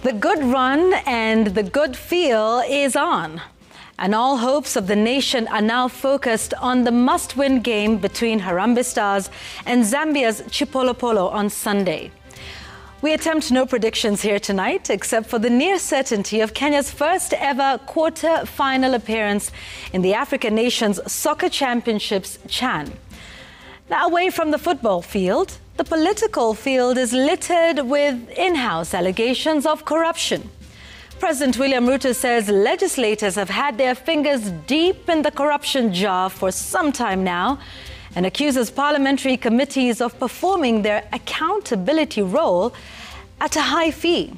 The good run and the good feel is on. And all hopes of the nation are now focused on the must-win game between Harambee Stars and Zambia's Chipolopolo on Sunday. We attempt no predictions here tonight, except for the near certainty of Kenya's first ever quarter-final appearance in the African Nations Soccer Championships CHAN. Now, away from the football field, the political field is littered with in-house allegations of corruption. President William Ruto says legislators have had their fingers deep in the corruption jar for some time now and accuses parliamentary committees of performing their accountability role at a high fee.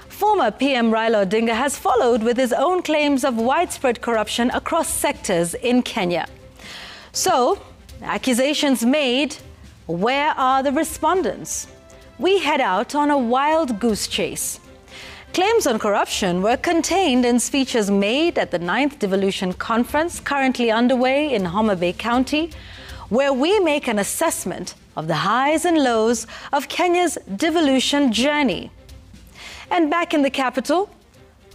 Former PM Raila Odinga has followed with his own claims of widespread corruption across sectors in Kenya. So, accusations made, where are the respondents? We head out on a wild goose chase. Claims on corruption were contained in speeches made at the 9th Devolution Conference, currently underway in Homa Bay County, where we make an assessment of the highs and lows of Kenya's devolution journey. And back in the capital,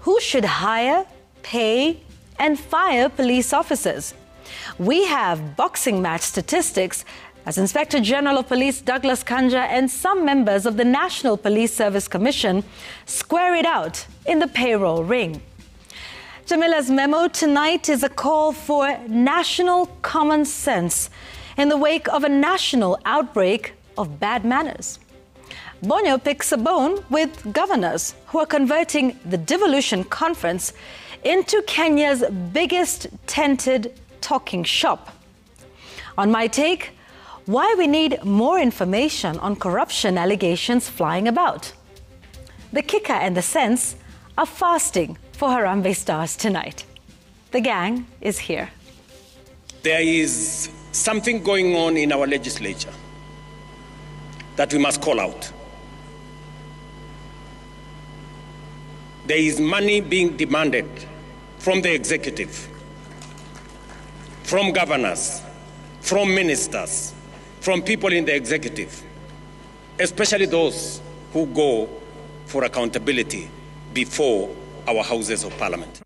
who should hire, pay, and fire police officers? We have boxing match statistics as Inspector General of Police Douglas Kanja and some members of the National Police Service Commission square it out in the payroll ring. Jamila's memo tonight is a call for national common sense in the wake of a national outbreak of bad manners. Bonyo picks a bone with governors who are converting the Devolution Conference into Kenya's biggest tented talking shop. On My Take, why we need more information on corruption allegations flying about. The kicker and the sense are fasting for Harambee Stars tonight. The gang is here. There is something going on in our legislature that we must call out. There is money being demanded from the executive, from governors, from ministers, from people in the executive, especially those who go for accountability before our houses of parliament.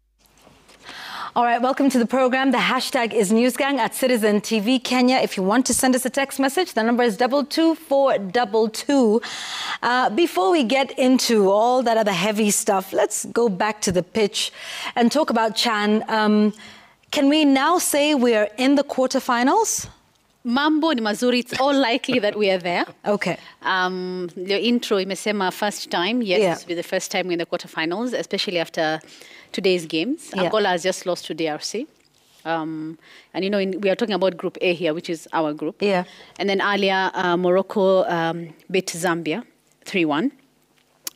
All right, welcome to the program. The hashtag is NewsGang at Citizen TV Kenya. If you want to send us a text message, the number is 22422. Before we get into all that other heavy stuff, let's go back to the pitch and talk about CHAN. Can we now say we're in the quarterfinals? Mambo ni mazuri. It's all likely that we are there. Okay. Your intro imesema first time. Yes, yeah. This will be the first time we're in the quarterfinals, especially after today's games. Yeah. Angola has just lost to DRC. And, you know, we are talking about Group A here, which is our group. Yeah. And then earlier, Morocco beat Zambia 3-1.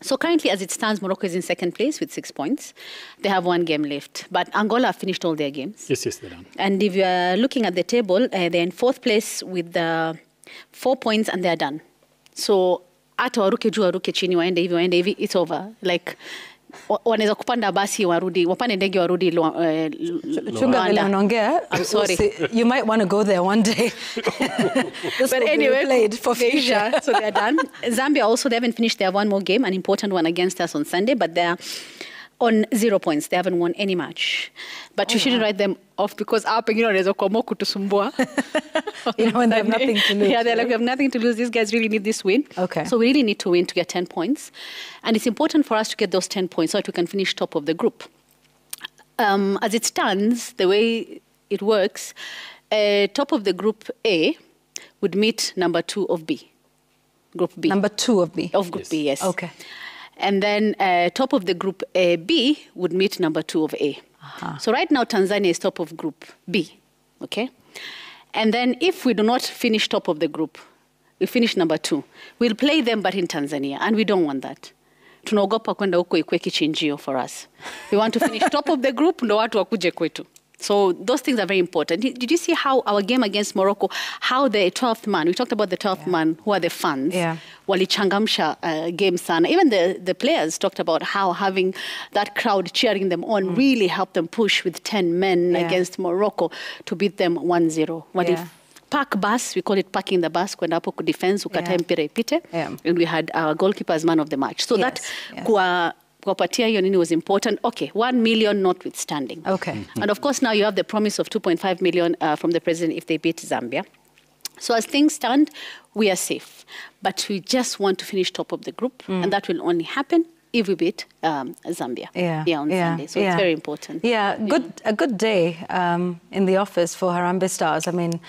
So currently, as it stands, Morocco is in second place with 6 points. They have one game left. But Angola have finished all their games. Yes, they're done. And if you're looking at the table, they're in fourth place with 4 points and they're done. So, hata waruke juu waruke chini waende hivi, it's over. Like, wanaweza kupanda basi warudi, wapande ndege warudi Luanda. I'm sorry. You might want to go there one day. But anyway, played for future. So they're done. Zambia also, they haven't finished. They have one more game, an important one against us on Sunday, but they're on 0 points. They haven't won any match. But you shouldn't write them off because you know, when they have nothing to lose. Yeah, they're like, we have nothing to lose. These guys really need this win. Okay. So we really need to win to get 10 points. And it's important for us to get those 10 points so that we can finish top of the group. As it stands, the way it works, top of the group A would meet number 2 of B. Group B. Number 2 of B? Of group B, yes. Okay. And then top of the group B would meet number 2 of A. So right now, Tanzania is top of group B, okay? And then if we do not finish top of the group, we finish number 2, we'll play them but in Tanzania, and we don't want that. Tunaogopa kwenda huko ikue kichinjio for us. We want to finish top of the group, ndo watu wakuje kwetu. So those things are very important. Did you see how our game against Morocco, how the 12th man, we talked about the 12th man, who are the fans, walichangamsha game sana. Even the players talked about how having that crowd cheering them on really helped them push with 10 men against Morocco to beat them 1-0. Park bus, we call it parking the bus, kwenda hapo kudefense, ukatae mpira ipite. And we had our goalkeeper as man of the match. So that kuwapatia hiyo nini was important. Okay, 1 million notwithstanding. Okay. And of course now you have the promise of 2.5 million from the president if they beat Zambia. So as things stand, we are safe. But we just want to finish top of the group, and that will only happen if we beat Zambia on Sunday. So it's very important. Yeah, a good day in the office for Harambee Stars. I mean,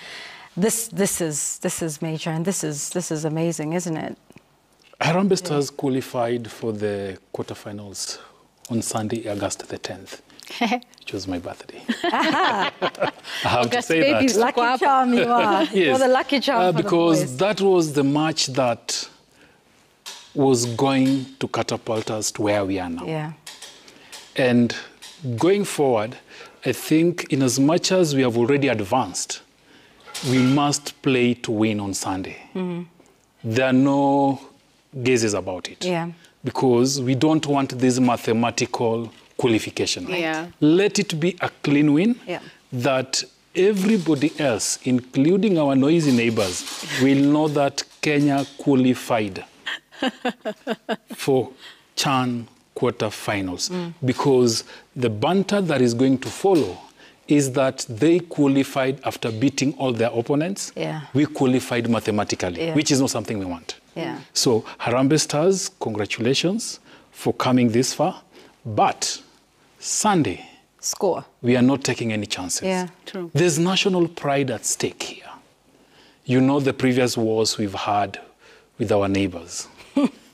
this is major, and this is amazing, isn't it? Harambee Stars qualified for the quarterfinals on Sunday, August the 10th. Which was my birthday. I have to say that. Lucky charm you are. Yes. You're the lucky charm for because the boys. that was the match that was going to catapult us to where we are now. Yeah. And going forward, I think in as much as we have already advanced, we must play to win on Sunday. There are no guesses about it. Yeah. Because we don't want this mathematical qualification. Yeah. Let it be a clean win that everybody else, including our noisy neighbors, will know that Kenya qualified for CHAN quarterfinals. Because the banter that is going to follow is that they qualified after beating all their opponents. Yeah. We qualified mathematically, which is not something we want. Yeah. So Harambee Stars, congratulations for coming this far. But Sunday, Score. we are not taking any chances. Yeah. True. There's national pride at stake here. You know the previous wars we've had with our neighbors.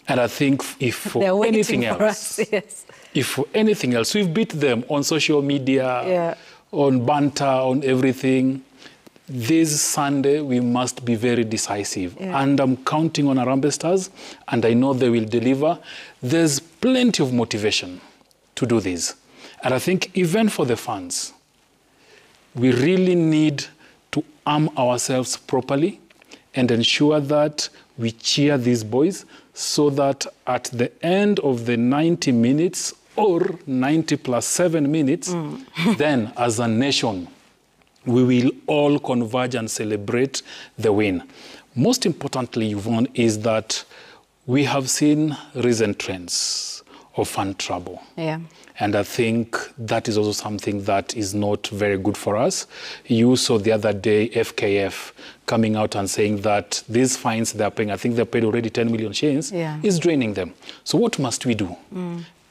And I think if for They're waiting anything for else, us, yes. if for anything else, we've beat them on social media, on banter, on everything. This Sunday, we must be very decisive. And I'm counting on Harambee Stars, and I know they will deliver. There's plenty of motivation to do this. And I think even for the fans, we really need to arm ourselves properly and ensure that we cheer these boys so that at the end of the 90 minutes or 90 plus 7 minutes, then as a nation, we will all converge and celebrate the win. Most importantly, Yvonne, is that we have seen recent trends of fan trouble. Yeah. And I think that is also something that is not very good for us. You saw the other day FKF coming out and saying that these fines they're paying, I think they paid already 10 million shillings, is draining them. So what must we do?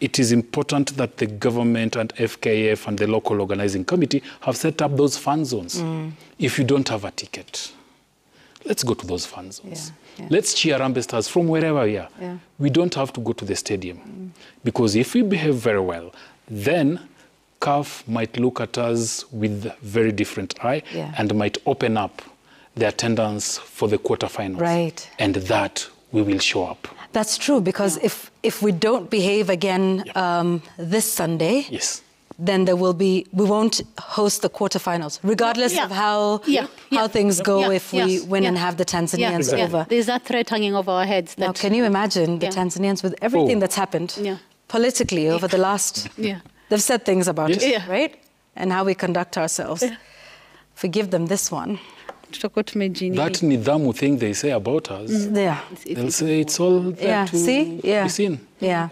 It is important that the government and FKF and the local organizing committee have set up those fan zones. If you don't have a ticket, let's go to those fan zones. Let's cheer Harambee Stars from wherever we are. We don't have to go to the stadium. Because if we behave very well, then CAF might look at us with a very different eye and might open up the attendance for the quarterfinals. Right. And that we will show up. That's true, because if we don't behave again this Sunday, then there will be, we won't host the quarterfinals, regardless of how things go if we win and have the Tanzanians over. There's that threat hanging over our heads. Now, can you imagine the Tanzanians with everything that's happened politically over the last... They've said things about it, right? And how we conduct ourselves. Forgive them this one. That nidhamu thing they say about us, they'll say it's all there to be seen.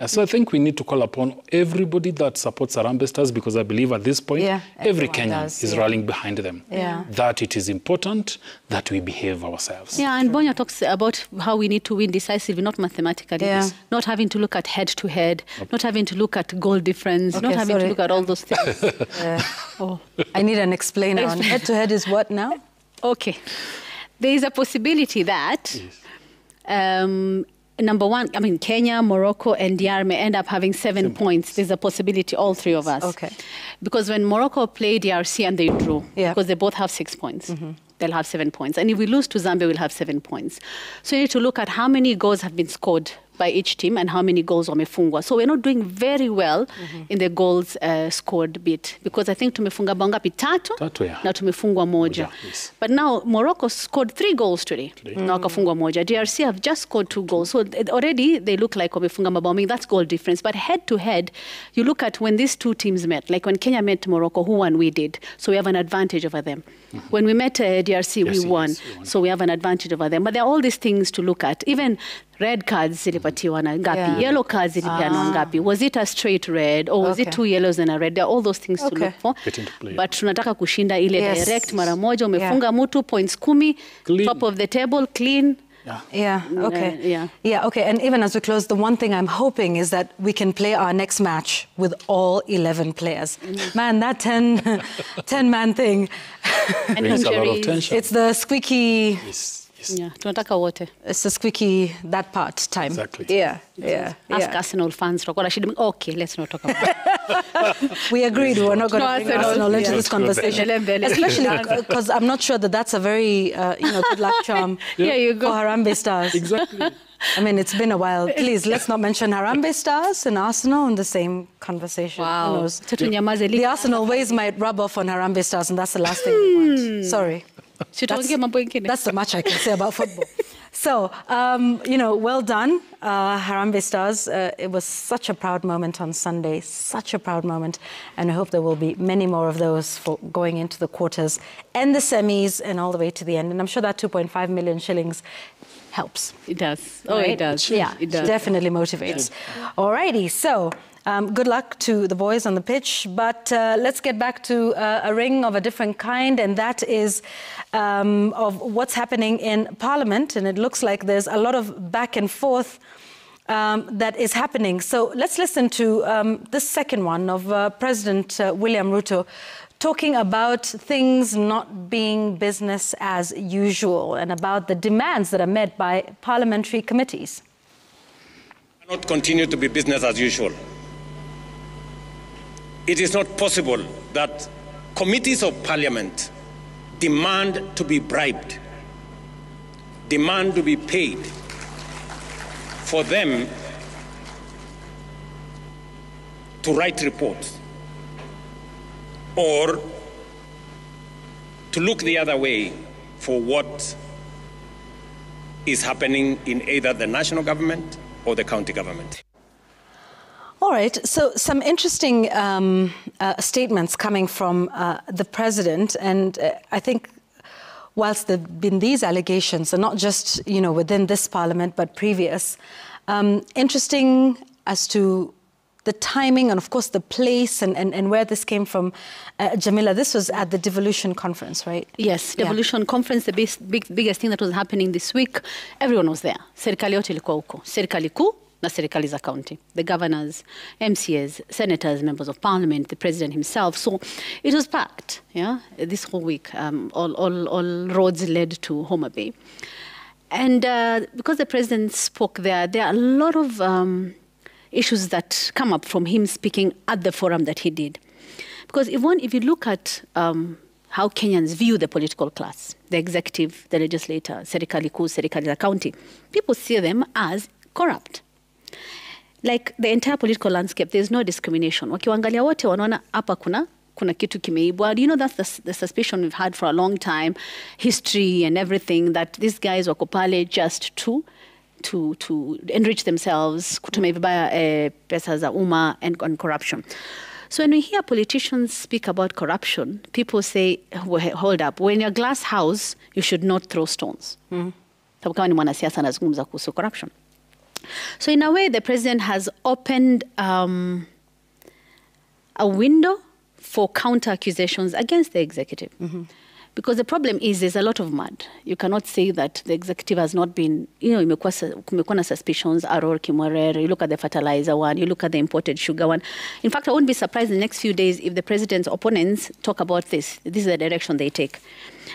So I think we need to call upon everybody that supports Harambee Stars, because I believe at this point, every Kenyan is rallying behind them. That it is important that we behave ourselves. And Bonya talks about how we need to win decisively, not mathematically. Not having to look at head-to-head, not having to look at goal difference, not having to look at all those things. I need an explainer on head-to-head is what now? Okay. There is a possibility that, number one, I mean, Kenya, Morocco, and DR may end up having 7 points. There's a possibility, all three of us. Okay. Because when Morocco played DRC and they drew, because they both have 6 points, they'll have 7 points. And if we lose to Zambia, we'll have 7 points. So you need to look at how many goals have been scored by each team and how many goals wamefungwa. So we're not doing very well in the goals scored bit, because I think tumefunga bao ngapi? Tatu na tumefungwa moja. But now Morocco scored 3 goals today. Na wakafungwa moja. DRC have just scored 2 goals. So already they look like wamefunga mabao mengi. That's goal difference. But head to head, you look at when these two teams met, like when Kenya met Morocco, who won? We did. So we have an advantage over them. When we met DRC, we won. So we have an advantage over them. But there are all these things to look at. Even red cards zilipatiwa na ngapi, yellow cards zilipeanwa ngapi, was it a straight red or was it 2 yellows and a red? There are all those things to look for. But tunataka kushinda ile direct mara moja, umefunga mtu points 10, top of the table, clean. Okay. And even as we close, the one thing I'm hoping is that we can play our next match with all 11 players. Man, that 10-man thing. And It's a lot of tension. It's the squeaky... Yeah, tunataka wote. It's the squeaky, that part time. Exactly. Ask Arsenal fans. Okay, let's not talk about it. We agreed we're not going to bring Arsenal into this conversation. Especially because I'm not sure that that's a very, good luck charm for Harambee Stars. Exactly. I mean, it's been a while. Please, let's not mention Harambee Stars and Arsenal in the same conversation. Wow. Who knows? The Arsenal ways might rub off on Harambee Stars, and that's the last thing we want. Sorry. That's the much I can say about football. So, well done, Harambee Stars. It was such a proud moment on Sunday, such a proud moment. And I hope there will be many more of those for going into the quarters and the semis and all the way to the end. And I'm sure that 2.5 million shillings helps. It does. Oh, right? It does. Yeah, it does. Definitely motivates. All righty, so... good luck to the boys on the pitch, but let's get back to a ring of a different kind, and that is of what's happening in Parliament. And it looks like there's a lot of back and forth that is happening. So let's listen to this second one of President William Ruto talking about things not being business as usual and about the demands that are met by parliamentary committees. Cannot continue to be business as usual. It is not possible that committees of parliament demand to be bribed, demand to be paid for them to write reports or to look the other way for what is happening in either the national government or the county government. All right, so some interesting statements coming from the president, and I think whilst there have been these allegations, and not just, within this parliament, but previous, interesting as to the timing and, of course, the place and where this came from. Jamila, this was at the Devolution Conference, right? Yes, Devolution Conference, the biggest thing that was happening this week. Everyone was there. Serikali yote ilikuwa huko. Serikali kuu na serikali za county. The governors, MCAs, senators, members of parliament, the president himself. So it was packed, this whole week. All roads led to Homa Bay. And because the president spoke there are a lot of issues that come up from him speaking at the forum that he did. Because if you look at how Kenyans view the political class, the executive, the legislator, serikali kuu, serikali za county, people see them as corrupt. Like the entire political landscape, there's no discrimination. Wakiwangalia wote wanaona hapa kuna kitu kimeibwa. That's the suspicion we've had for a long time, history and everything, that these guys wako pale just to enrich themselves, kutumia vibaya pesa za umma and corruption. So when we hear politicians speak about corruption, people say, hold up, when you're a glass house, you should not throw stones. Kama ni mwanasiasa anazungumza kuhusu corruption. So in a way, the president has opened a window for counter-accusations against the executive. Because the problem is there's a lot of mud. You cannot say that the executive has not been, kumekuwa na suspicions, Aror, Kimwerere, you look at the fertilizer one, you look at the imported sugar one. In fact, I wouldn't be surprised in the next few days if the president's opponents talk about this. This is the direction they take.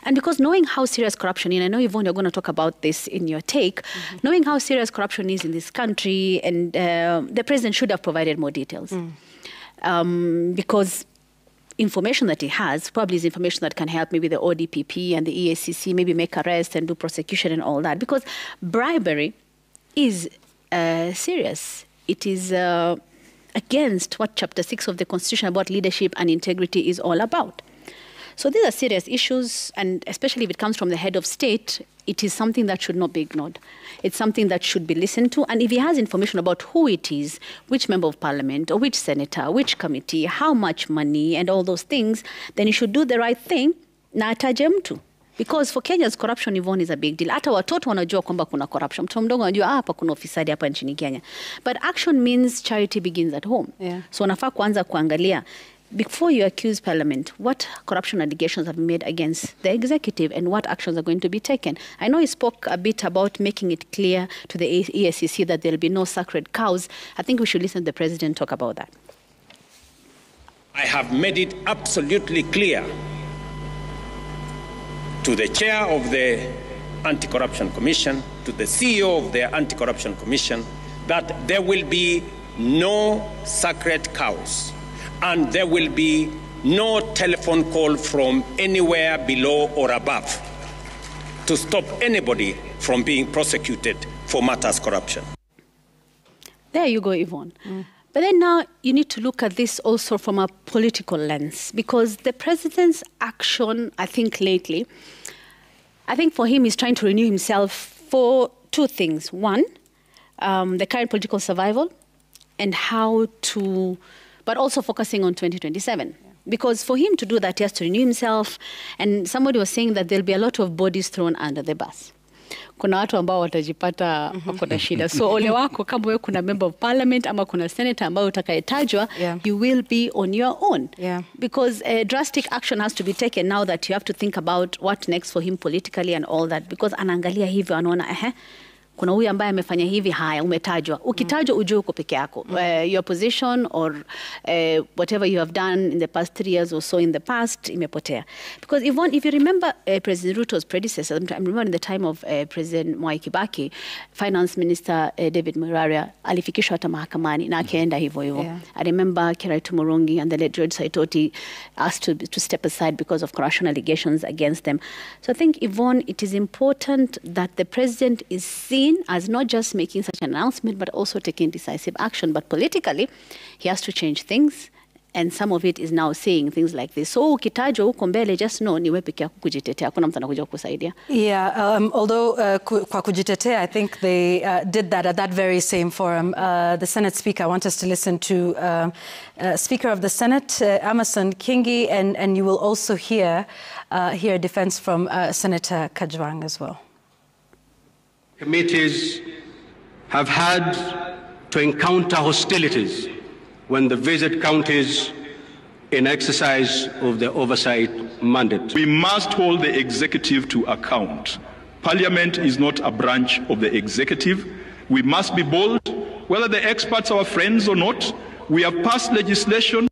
And because knowing how serious corruption is, and I know, Yvonne, you're going to talk about this in your take, knowing how serious corruption is in this country, and the president should have provided more details. Because information that he has probably is information that can help maybe the ODPP and the EACC maybe make arrests and do prosecution and all that. Because bribery is serious. It is against what Chapter 6 of the Constitution about leadership and integrity is all about. So these are serious issues, and especially if it comes from the head of state, it is something that should not be ignored. It's something that should be listened to. And if he has information about who it is, which member of parliament or which senator, which committee, how much money and all those things, then he should do the right thing, na ataje mtu. Because for Kenyans, corruption, Yvonne, is a big deal. Hata watoto wanajua kwamba kuna corruption. Mtoto mdogo anajua hapa kuna ufisadi hapa nchini Kenya. But action means charity begins at home. Yeah. So unafaa kuanza kuangalia, before you accuse Parliament, what corruption allegations have been made against the executive and what actions are going to be taken? I know he spoke a bit about making it clear to the EACC that there will be no sacred cows. I think we should listen to the President talk about that. I have made it absolutely clear to the chair of the Anti-Corruption Commission, to the CEO of the Anti-Corruption Commission, that there will be no sacred cows and there will be no telephone call from anywhere below or above to stop anybody from being prosecuted for matters corruption. There you go, Yvonne. But then now you need to look at this also from a political lens, because the president's action, I think lately, I think for him, he's trying to renew himself for two things. One, the current political survival and how to, but also focusing on 2027. Yeah. Because for him to do that, he has to renew himself. And somebody was saying that there'll be a lot of bodies thrown under the bus. Kuna watu ambao watajipata wako na shida. So ole wako kama wewe kuna member of parliament ama kuna senator ambao utakayetajwa, you will be on your own. Yeah. Because drastic action has to be taken now that you have to think about what next for him politically and all that. Because anaangalia hivyo anaona kuna huyu ambaye amefanya hivi, haya umetajwa. Ukitajwa ujue uko peke yako. Your position or whatever you have done in the past 3 years or so in the past imepotea. Because Yvonne, if you remember President Ruto's predecessor, I remember in the time of President Mwai Kibaki, Finance Minister David Muraria alifikishwa hata mahakamani na akaenda hivyo hivyo. Yeah. I remember Kiraitu Murungi and the late George Saitoti asked to step aside because of corruption allegations against them. So I think, Yvonne, it is important that the president is seen as not just making such an announcement, but also taking decisive action. But politically, he has to change things. And some of it is now saying things like this. So ukitajwa huko mbele, just know ni wewe peke yako kujitetea. Hakuna mtu anakuja kukusaidia. Yeah, although kwa kujitetea, I think they did that at that very same forum. The Senate Speaker, I want us to listen to Speaker of the Senate, Amason Kingi, and you will also hear a defense from Senator Kajwang as well. Committees have had to encounter hostilities when they visit counties in exercise of their oversight mandate. We must hold the executive to account. Parliament is not a branch of the executive. We must be bold. Whether the experts are our friends or not, we have passed legislation.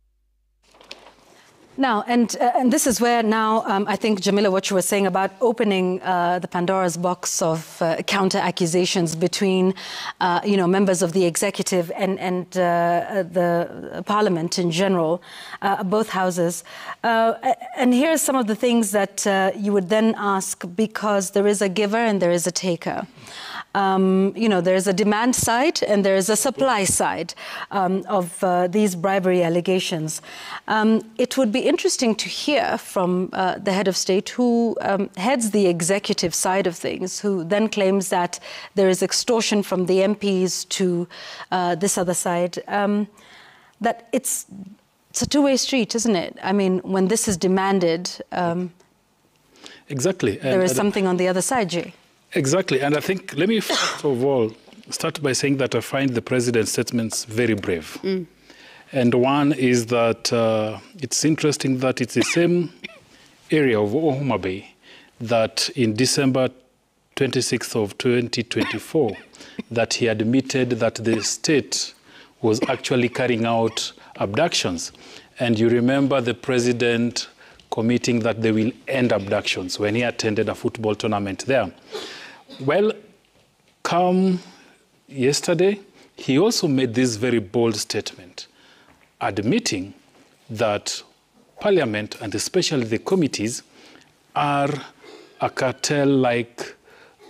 Now, and this is where now I think, Jamila, what you were saying about opening the Pandora's box of counter-accusations between, members of the executive and the parliament in general, both houses. And here are some of the things that you would then ask, because there is a giver and there is a taker. There is a demand side and there is a supply side of these bribery allegations. It would be interesting to hear from the head of state, who heads the executive side of things, who then claims that there is extortion from the MPs to this other side, that it's a two-way street, isn't it? I mean, when this is demanded, exactly, there is something on the other side, Jay. Exactly, and I think, let me first of all start by saying that I find the president's statements very brave. And one is that it's interesting that it's the same area of Ohuma Bay that in December 26th of 2024, that he admitted that the state was actually carrying out abductions. And you remember the president committing that they will end abductions when he attended a football tournament there. Well, come yesterday, he also made this very bold statement, admitting that Parliament, and especially the committees, are a cartel-like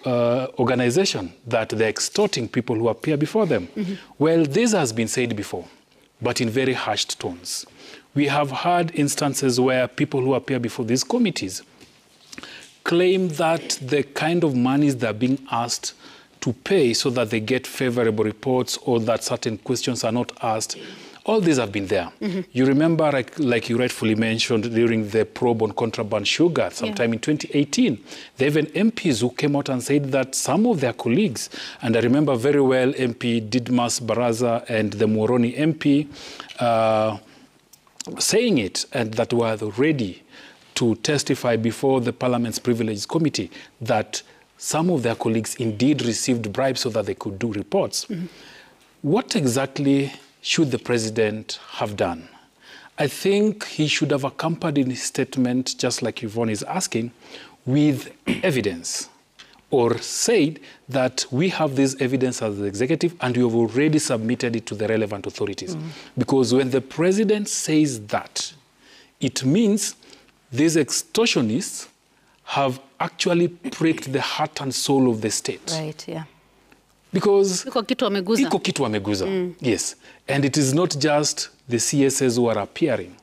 organization, that they're extorting people who appear before them. Well, this has been said before, but in very hushed tones. We have had instances where people who appear before these committees claim that the kind of monies they're being asked to pay so that they get favorable reports or that certain questions are not asked all these have been there. You remember, like you rightfully mentioned, during the probe on contraband sugar sometime in 2018, there were MPs who came out and said that some of their colleagues, and I remember very well MP Didmas Baraza and the Moroni MP saying it, and that were ready to testify before the Parliament's Privileges Committee that some of their colleagues indeed received bribes so that they could do reports. What exactly should the president have done? I think he should have accompanied his statement, just like Yvonne is asking, with evidence, or said that we have this evidence as the executive and we have already submitted it to the relevant authorities. Because when the president says that, it means these extortionists have actually pricked the heart and soul of the state. Right, yeah. Because iko kitu wameguza. Yes. And it is not just the CSS who are appearing.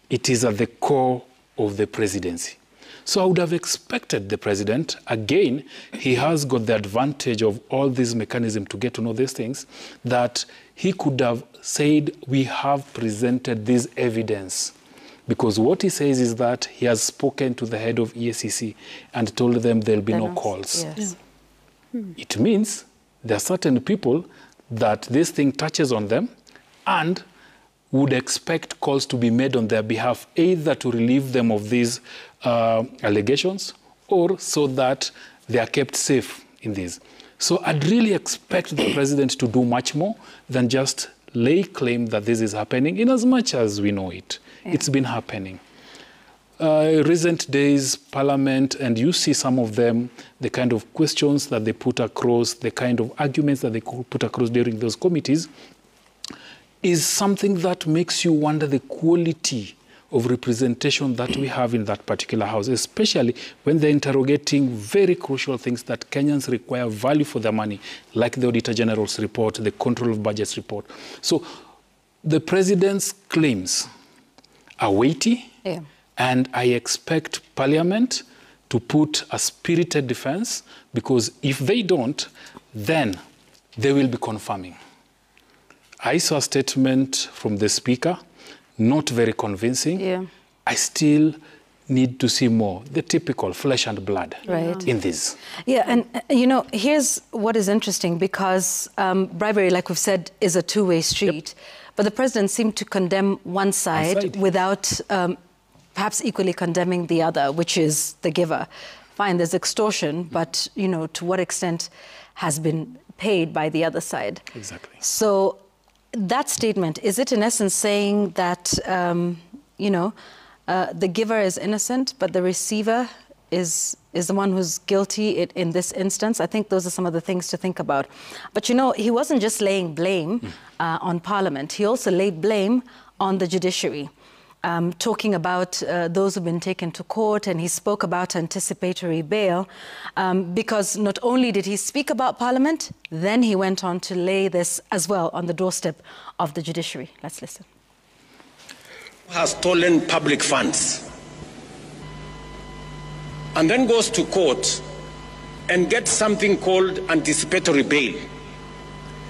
It is at the core of the presidency. So I would have expected the president, again, he has got the advantage of all these mechanisms to get to know these things, that he could have said, we have presented this evidence. Because what he says is that he has spoken to the head of EACC and told them there'll be no calls. Yes. It means there are certain people that this thing touches on them and would expect calls to be made on their behalf, either to relieve them of these allegations or so that they are kept safe in this. So I'd really expect the president to do much more than just lay claim that this is happening, in as much as we know it. Yeah. It's been happening. Recent days, Parliament, and you see some of them, the kind of questions that they put across, the kind of arguments that they put across during those committees, is something that makes you wonder the quality of representation that we have in that particular house, especially when they're interrogating very crucial things that Kenyans require value for their money, like the Auditor General's report, the Control of Budgets report. So the president's claims are weighty. Yeah. And I expect Parliament to put a spirited defense, because if they don't, then they will be confirming. I saw a statement from the Speaker, not very convincing. Yeah. I still need to see more, the typical flesh and blood in this. Yeah, and you know, here's what is interesting, because bribery, like we've said, is a two-way street. Yep. But the president seemed to condemn one side without perhaps equally condemning the other, which is the giver. Fine, there's extortion, but, you know, to what extent has been paid by the other side? Exactly. So that statement, is it in essence saying that, you know, the giver is innocent, but the receiver is the one who's guilty in this instance? I think those are some of the things to think about. But, you know, he wasn't just laying blame on Parliament. He also laid blame on the judiciary. Talking about those who've been taken to court, and he spoke about anticipatory bail, because not only did he speak about Parliament, then he went on to lay this as well on the doorstep of the judiciary. Let's listen. Has stolen public funds and then goes to court and gets something called anticipatory bail,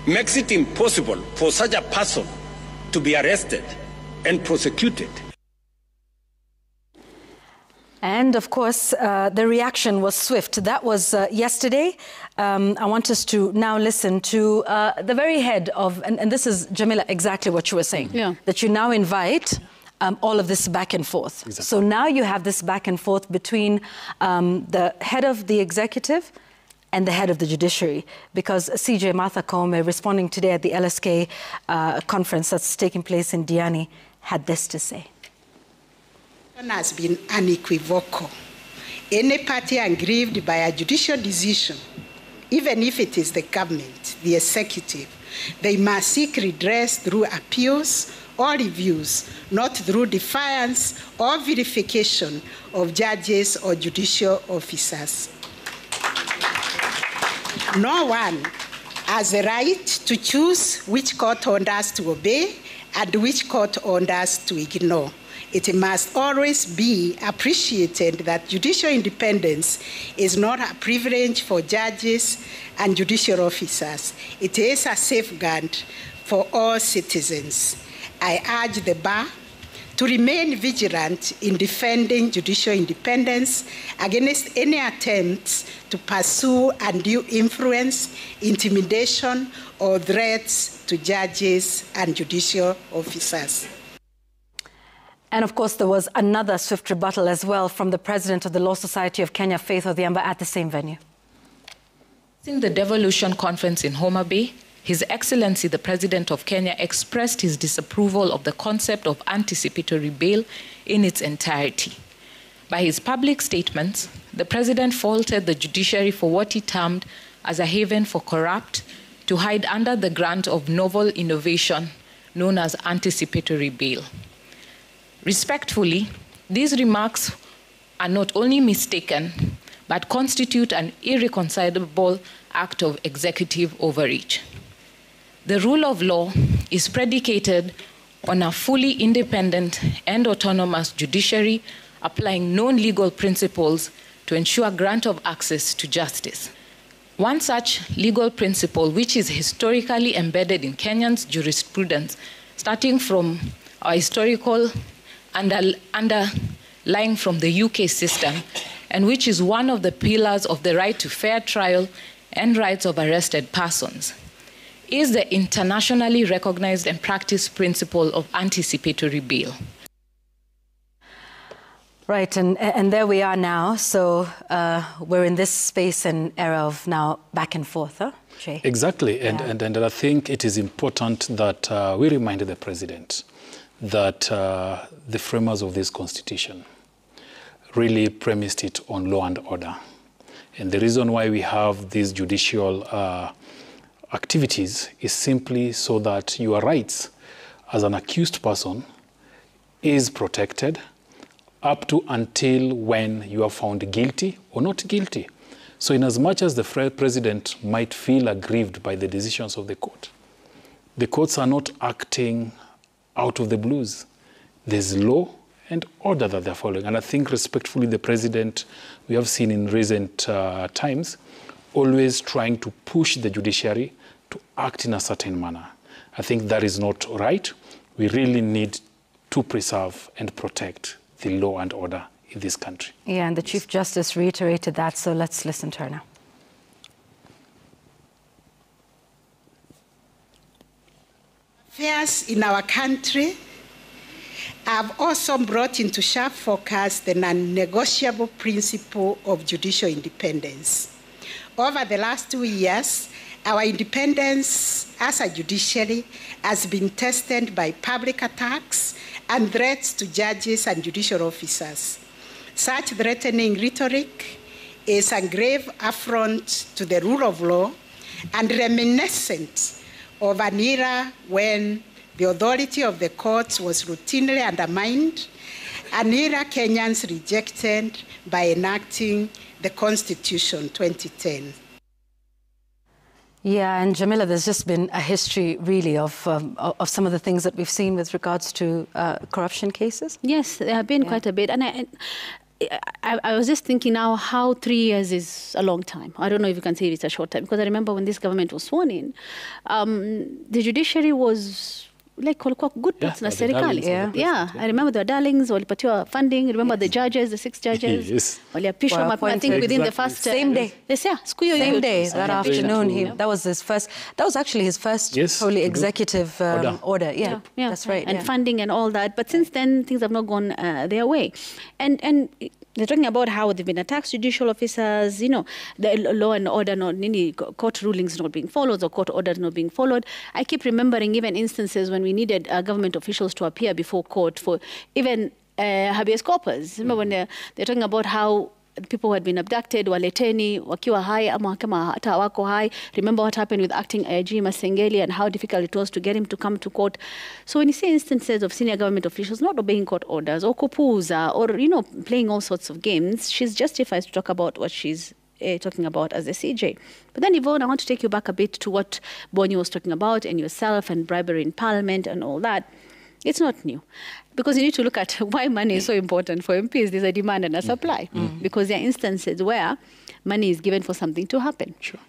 makes it impossible for such a person to be arrested and prosecuted. And of course, the reaction was swift. That was yesterday. I want us to now listen to the very head of, and this is, Jamila, exactly what you were saying, that you now invite all of this back and forth. Exactly. So now you have this back and forth between the head of the executive and the head of the judiciary, because CJ Martha Koome, responding today at the LSK conference that's taking place in Diani, had this to say. Has been unequivocal. Any party aggrieved by a judicial decision, even if it is the government, the executive, they must seek redress through appeals or reviews, not through defiance or verification of judges or judicial officers. No one has the right to choose which court orders to obey and which court orders to ignore. It must always be appreciated that judicial independence is not a privilege for judges and judicial officers. It is a safeguard for all citizens. I urge the bar to remain vigilant in defending judicial independence against any attempts to pursue undue influence, intimidation, or threats to judges and judicial officers. And of course, there was another swift rebuttal as well from the president of the Law Society of Kenya, Faith Odhiambo, at the same venue. In the Devolution Conference in Homa Bay, His Excellency, the President of Kenya, expressed his disapproval of the concept of anticipatory bail in its entirety. By his public statements, the President faulted the judiciary for what he termed as a haven for corrupt to hide under the grant of novel innovation known as anticipatory bail. Respectfully, these remarks are not only mistaken, but constitute an irreconcilable act of executive overreach. The rule of law is predicated on a fully independent and autonomous judiciary applying known legal principles to ensure grant of access to justice. One such legal principle, which is historically embedded in Kenyan's jurisprudence, starting from our historical underlying from the UK system, and which is one of the pillars of the right to fair trial and rights of arrested persons, is the internationally recognized and practiced principle of anticipatory bail. Right, and there we are now. So we're in this space and era of now back and forth, huh, Jay? Exactly, and I think it is important that we remind the President that the framers of this Constitution really premised it on law and order. And the reason why we have these judicial activities is simply so that your rights as an accused person is protected up to until when you are found guilty or not guilty. So in as much as the President might feel aggrieved by the decisions of the courts are not acting out of the blues. There's law and order that they're following. And I think respectfully the President, we have seen in recent times, always trying to push the judiciary to act in a certain manner. I think that is not right. We really need to preserve and protect the law and order in this country. Yeah, and the Chief Justice reiterated that, so let's listen to her now. Affairs in our country have also brought into sharp focus the non-negotiable principle of judicial independence. Over the last 2 years, our independence as a judiciary has been tested by public attacks and threats to judges and judicial officers. Such threatening rhetoric is a grave affront to the rule of law and reminiscent of an era when the authority of the courts was routinely undermined, an era Kenyans rejected by enacting the Constitution 2010. Yeah, and Jamila, there's just been a history, really, of some of the things that we've seen with regards to corruption cases. Yes, there have been quite a bit. And I was just thinking now how 3 years is a long time. I don't know if you can say it's a short time, because I remember when this government was sworn in, the judiciary was like good parts na serikali. Yeah, I remember the darlings, walipatiwa funding. Remember the judges, the 6 judges. Yes. Waliapishwa, I think within the first same day. Yes, yeah, same day, that afternoon. That was his first. That was actually his first wholly executive order. Yeah, that's right. And funding and all that. But since then, things have not gone their way. And they're talking about how they've been attacked, judicial officers, you know, the law and order, court rulings not being followed or court orders not being followed. I keep remembering even instances when we needed government officials to appear before court for even habeas corpus. Remember when they're talking about how people who had been abducted, waleteni, wakiwa hai, ama kama hata wako hai. Remember what happened with acting AUG Masengeli and how difficult it was to get him to come to court. So when you see instances of senior government officials not obeying court orders or kupuza or, you know, playing all sorts of games, she's justified to talk about what she's talking about as a CJ. But then, Yvonne, I want to take you back a bit to what Bonnie was talking about and yourself and bribery in parliament and all that. It's not new. Because you need to look at why money is so important for MPs. There's a demand and a supply. Because there are instances where Money is given for something to happen. Sure.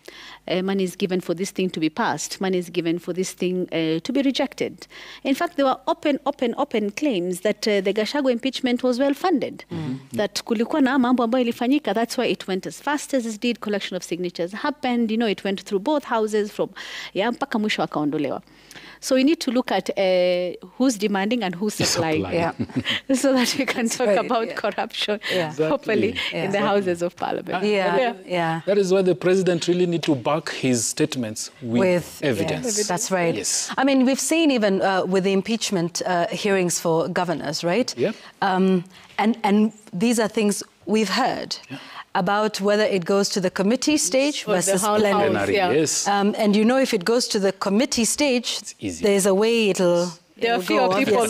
Money is given for this thing to be passed. Money is given for this thing to be rejected. In fact, there were open claims that the Gachagua impeachment was well funded. That kulikuwa na mambo ambayo ilifanyika. That's why it went as fast as it did. Collection of signatures happened. It went through both houses from mpaka mwisho akaondolewa. So we need to look at who's demanding and who's supplying. So that we can talk about corruption properly in the Houses of Parliament. That is why the president really needs to back his statements with evidence. Yes, that's right. Yes. I mean, we've seen even with the impeachment hearings for governors, right? Yeah. And these are things we've heard. About whether it goes to the committee stage versus plenary. Yes. And if it goes to the committee stage, there's a way there are fewer people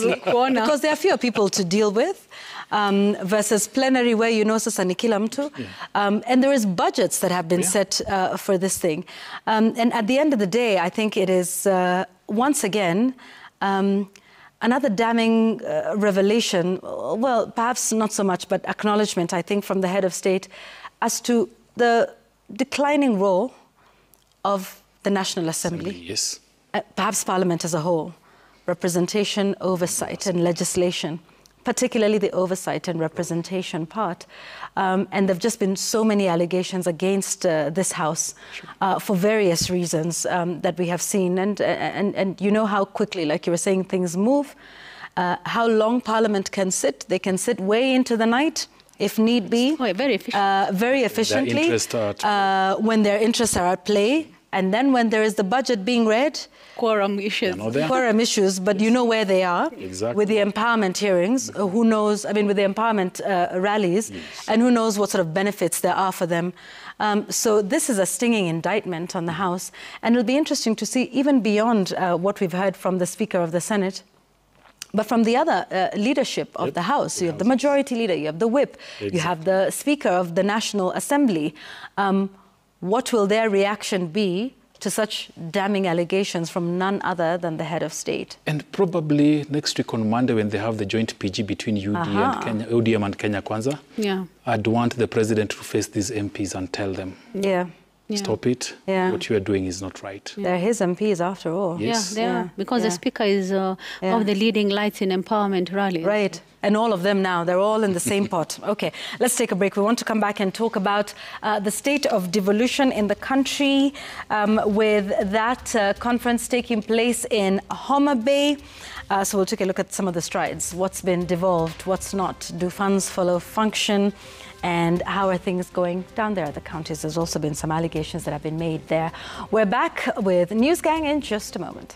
because there are fewer people to deal with. Versus plenary where sasa ni kila mtu. And there is budgets that have been set for this thing. And at the end of the day, I think it is, once again, another damning revelation, well, perhaps not so much, but acknowledgement, I think, from the head of state as to the declining role of the National Assembly. Yes. Perhaps Parliament as a whole, representation, oversight and legislation, particularly the oversight and representation part. And there have just been so many allegations against this House for various reasons that we have seen. And you know how quickly, like you were saying, things move, how long Parliament can sit. They can sit way into the night, if need be. Very efficient. Very efficiently. When their interests are at play. And then when there is the budget being read, quorum issues. Quorum issues, but you know where they are. Exactly. With the empowerment hearings, who knows, with the empowerment rallies, and who knows what sort of benefits there are for them. So this is a stinging indictment on the House. And it'll be interesting to see, even beyond what we've heard from the Speaker of the Senate, but from the other leadership of the House. You have the Majority Leader, you have the Whip, you have the Speaker of the National Assembly. What will their reaction be to such damning allegations from none other than the head of state? And probably next week on Monday, when they have the joint PG between UDM and Kenya Kwanza, I'd want the president to face these MPs and tell them, stop it. What you are doing is not right. They're his MPs after all. Yes. They are, because the Speaker is one of the leading lights in empowerment rallies. Right. And all of them now, they're all in the same pot. Okay, let's take a break. We want to come back and talk about the state of devolution in the country with that conference taking place in Homa Bay. So we'll take a look at some of the strides. What's been devolved, what's not? Do funds follow function? And how are things going down there at the counties? There's also been some allegations that have been made there. We're back with News Gang in just a moment.